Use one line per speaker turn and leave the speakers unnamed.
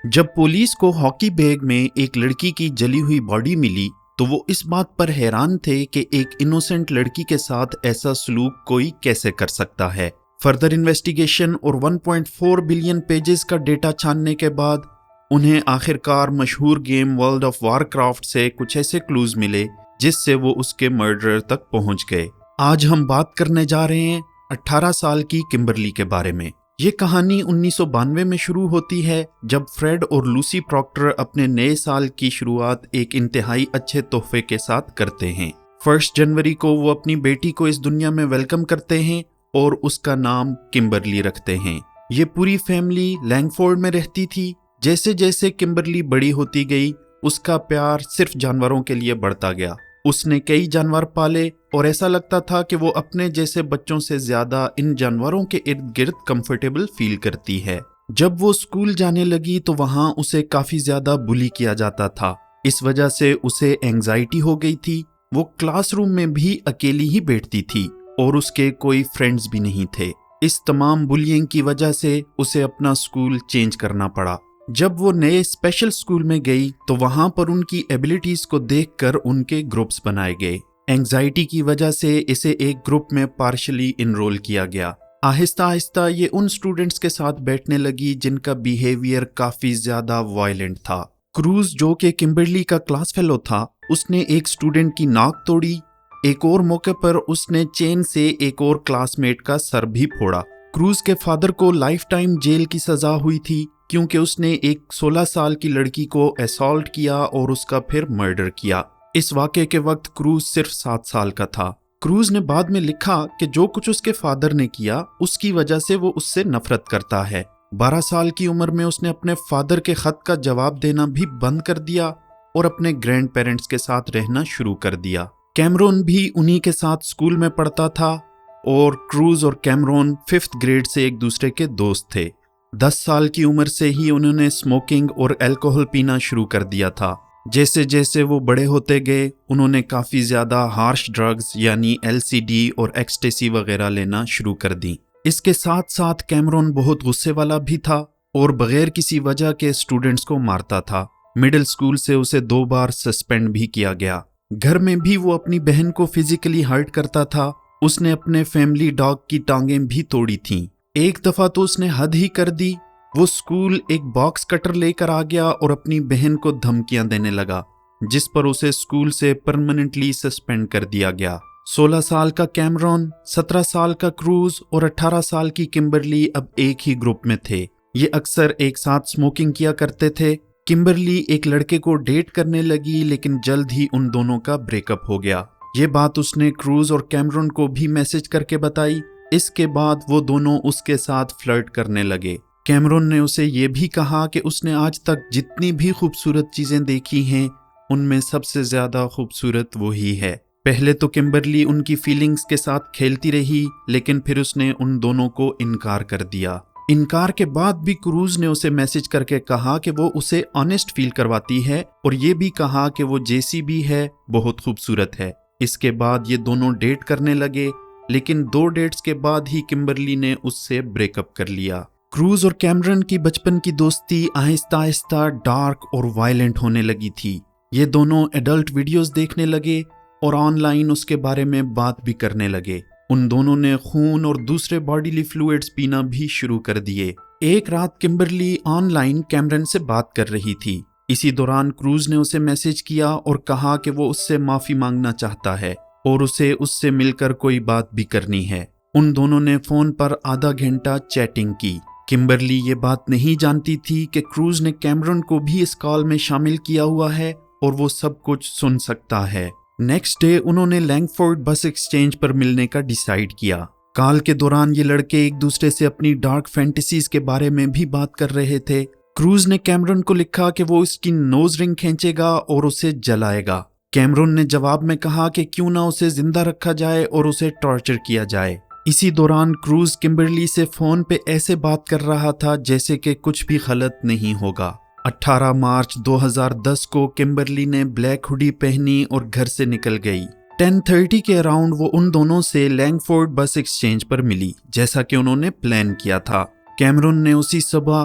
جب پولیس کو hockey bag میں ایک لڑکی کی جلی ہوئی باڈی ملی تو وہ اس بات پر حیران تھے کہ ایک انوسنٹ لڑکی کے ساتھ ایسا سلوک کوئی کیسے کر سکتا ہے۔ فردر انویسٹیگیشن اور 1.4 بلین پیجز کا ڈیٹا چھاننے کے بعد انہیں آخرکار مشہور game World of Warcraft سے کچھ ایسے کلوز ملے جس سے وہ اس کے مرڈرر تک پہنچ گئے۔ آج ہم بات کرنے جا رہے ہیں 18 سال کی کمبرلی کے بارے میں۔ یہ کہانی 1992 میں شروع ہوتی ہے جب فریڈ اور لوسی پراکٹر اپنے نئے سال کی شروعات ایک انتہائی اچھے تحفے کے ساتھ کرتے ہیں۔ 1 جنوری کو وہ اپنی بیٹی کو اس دنیا میں ویلکم کرتے ہیں اور اس کا نام کمبرلی رکھتے ہیں۔ یہ پوری فیملی لینگفورڈ میں رہتی تھی۔ جیسے جیسے کمبرلی بڑی ہوتی گئی اس کا پیار صرف جانوروں کے لیے بڑھتا گیا۔ اس نے کئی جانور پالے اور ایسا لگتا تھا کہ وہ اپنے جیسے بچوں سے زیادہ ان جانوروں کے ارد گرد کمفرٹیبل فیل کرتی ہے۔ جب وہ اسکول جانے لگی تو وہاں اسے کافی زیادہ بلی کیا جاتا تھا۔ اس وجہ سے اسے اینگزائٹی ہو گئی تھی۔ وہ کلاس روم میں بھی اکیلی ہی بیٹھتی تھی اور اس کے کوئی فرینڈز بھی نہیں تھے۔ اس تمام بلینگ کی وجہ سے اسے اپنا اسکول چینج کرنا پڑا۔ جب وہ نئے اسپیشل اسکول میں گئی تو وہاں پر ان کی ایبلٹیز کو دیکھ کر ان کے گروپس بنائے گئے۔ اینگزائٹی کی وجہ سے اسے ایک گروپ میں پارشلی انرول کیا گیا۔ آہستہ آہستہ یہ ان اسٹوڈنٹس کے ساتھ بیٹھنے لگی جن کا بیہیویئر کافی زیادہ وائلنٹ تھا۔ کروز جو کہ کمبرلی کا کلاس فیلو تھا، اس نے ایک اسٹوڈنٹ کی ناک توڑی۔ ایک اور موقع پر اس نے چین سے ایک اور کلاس میٹ کا سر بھی پھوڑا۔ کروز کے فادر کو لائف ٹائم جیل کی سزا ہوئی تھی کیونکہ اس نے ایک 16 سال کی لڑکی کو اسالٹ کیا اور اس کا پھر مرڈر کیا۔ اس واقعے کے وقت کروز صرف 7 سال کا تھا۔ کروز نے بعد میں لکھا کہ جو کچھ اس کے فادر نے کیا اس کی وجہ سے وہ اس سے نفرت کرتا ہے۔ 12 سال کی عمر میں اس نے اپنے فادر کے خط کا جواب دینا بھی بند کر دیا اور اپنے گرینڈ پیرنٹس کے ساتھ رہنا شروع کر دیا۔ کیمرون بھی انہی کے ساتھ اسکول میں پڑھتا تھا اور کروز اور کیمرون 5th گریڈ سے ایک دوسرے کے دوست تھے۔ 10 سال کی عمر سے ہی انہوں نے اسموکنگ اور الکوہل پینا شروع کر دیا تھا۔ جیسے جیسے وہ بڑے ہوتے گئے انہوں نے کافی زیادہ ہارش ڈرگز یعنی LSD اور ایکسٹیسی وغیرہ لینا شروع کر دیں۔ اس کے ساتھ ساتھ کیمرون بہت غصے والا بھی تھا اور بغیر کسی وجہ کے اسٹوڈنٹس کو مارتا تھا۔ مڈل اسکول سے اسے 2 بار سسپینڈ بھی کیا گیا۔ گھر میں بھی وہ اپنی بہن کو فزیکلی ہرٹ کرتا تھا۔ اس نے اپنے فیملی ڈاگ کی ٹانگیں بھی توڑی تھیں۔ ایک دفعہ تو اس نے حد ہی کر دی۔ وہ اسکول ایک باکس کٹر لے کر آ گیا اور اپنی بہن کو دھمکیاں دینے لگا جس پر اسے اسکول سے پرماننٹلی سسپینڈ کر دیا گیا۔ 16 سال کا کیمرون، 17 سال کا کروز اور 18 سال کی کمبرلی اب ایک ہی گروپ میں تھے۔ یہ اکثر ایک ساتھ اسموکنگ کیا کرتے تھے۔ کمبرلی ایک لڑکے کو ڈیٹ کرنے لگی لیکن جلد ہی ان دونوں کا بریک اپ ہو گیا۔ یہ بات اس نے کروز اور کیمرون کو بھی میسج کر کے بتائی۔ اس کے بعد وہ دونوں اس کے ساتھ فلرٹ کرنے لگے۔ کیمرون نے اسے یہ بھی کہا کہ اس نے آج تک جتنی بھی خوبصورت چیزیں دیکھی ہیں ان میں سب سے زیادہ خوبصورت وہی ہے۔ پہلے تو کمبرلی ان کی فیلنگز کے ساتھ کھیلتی رہی لیکن پھر اس نے ان دونوں کو انکار کر دیا۔ انکار کے بعد بھی کروز نے اسے میسج کر کے کہا کہ وہ اسے آنیسٹ فیل کرواتی ہے اور یہ بھی کہا کہ وہ جیسی بھی ہے بہت خوبصورت ہے۔ اس کے بعد یہ دونوں ڈیٹ کرنے لگے لیکن 2 ڈیٹس کے بعد ہی کمبرلی نے اس سے بریک اپ کر لیا۔ کروز اور کیمرون کی بچپن کی دوستی آہستہ آہستہ ڈارک اور وائلنٹ ہونے لگی تھی۔ یہ دونوں ایڈلٹ ویڈیوز دیکھنے لگے اور آن لائن اس کے بارے میں بات بھی کرنے لگے۔ ان دونوں نے خون اور دوسرے باڈیلی فلوئڈز پینا بھی شروع کر دیے۔ ایک رات کمبرلی آن لائن کیمرون سے بات کر رہی تھی۔ اسی دوران کروز نے اسے میسج کیا اور کہا کہ وہ اس سے معافی مانگنا چاہتا ہے اور اسے اس سے مل کر کوئی بات بھی کرنی ہے۔ ان دونوں نے فون پر آدھا گھنٹہ چیٹنگ کی۔ کمبرلی یہ بات نہیں جانتی تھی کہ کروز نے کیمرون کو بھی اس کال میں شامل کیا ہوا ہے اور وہ سب کچھ سن سکتا ہے۔ نیکسٹ ڈے انہوں نے لینگفورڈ بس ایکسچینج پر ملنے کا ڈیسائیڈ کیا۔ کال کے دوران یہ لڑکے ایک دوسرے سے اپنی ڈارک فینٹیسیز کے بارے میں بھی بات کر رہے تھے۔ کروز نے کیمرون کو لکھا کہ وہ اس کی نوز رنگ کھینچے گا اور اسے جلائے گا۔ کیمرون نے جواب میں کہا کہ کیوں نہ اسے زندہ رکھا جائے اور اسے ٹارچر کیا جائے۔ اسی دوران کروز کمبرلی سے فون پہ ایسے بات کر رہا تھا جیسے کہ کچھ بھی غلط نہیں ہوگا۔ 18 مارچ 2010 کو کمبرلی نے بلیک ہوڈی پہنی اور گھر سے نکل گئی۔ 10:30 کے اراؤنڈ وہ ان دونوں سے لینگفورڈ بس ایکسچینج پر ملی جیسا کہ انہوں نے پلان کیا تھا۔ کیمرون نے اسی صبح